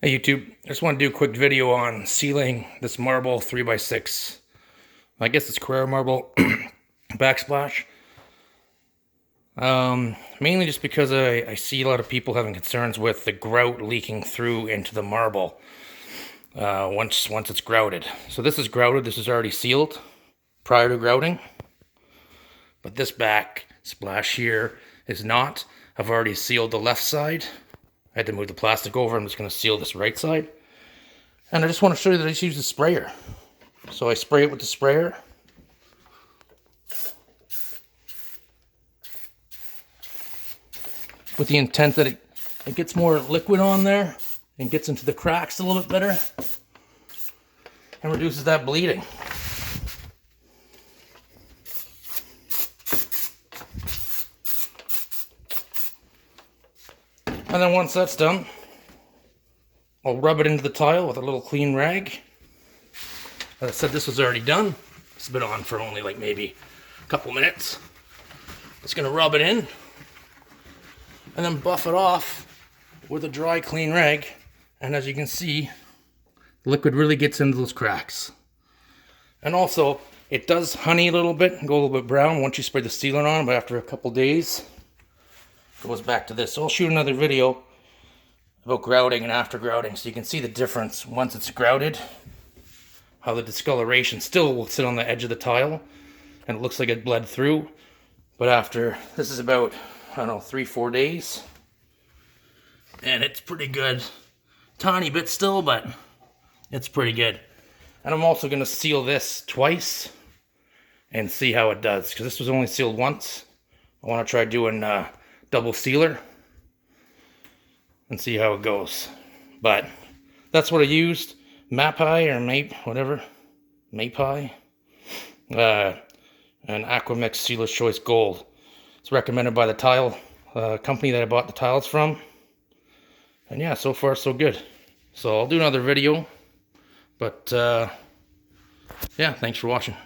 Hey YouTube, I just want to do a quick video on sealing this marble 3x6. I guess it's Carrara marble backsplash. Mainly just because I see a lot of people having concerns with the grout leaking through into the marble once it's grouted. So this is grouted, this is already sealed prior to grouting. But this backsplash here is not. I've already sealed the left side. I had to move the plastic over. I'm just going to seal this right side. And I just want to show you that I just use the sprayer. So I spray it with the sprayer. With the intent that it gets more liquid on there and gets into the cracks a little bit better. And reduces that bleeding. And then once that's done, I'll rub it into the tile with a little clean rag. As I said, this was already done. It's been on for only like maybe a couple minutes. Just gonna rub it in and then buff it off with a dry, clean rag. And as you can see, the liquid really gets into those cracks. And also, it does honey a little bit and go a little bit brown once you spray the sealant on, but after a couple days, it goes back to this. So I'll shoot another video about grouting and after grouting so you can see the difference once it's grouted, how the discoloration still will sit on the edge of the tile and it looks like it bled through, but after, this is about, I don't know, 3-4 days, and it's pretty good. Tiny bit still, but it's pretty good. And I'm also going to seal this twice and see how it does, because this was only sealed once. I want to try doing double sealer and see how it goes. But that's what I used. Mapai or Mape, whatever. Mapai. An Aquamix Sealer's Choice Gold. It's recommended by the tile company that I bought the tiles from. And yeah, so far so good. So I'll do another video. But yeah, thanks for watching.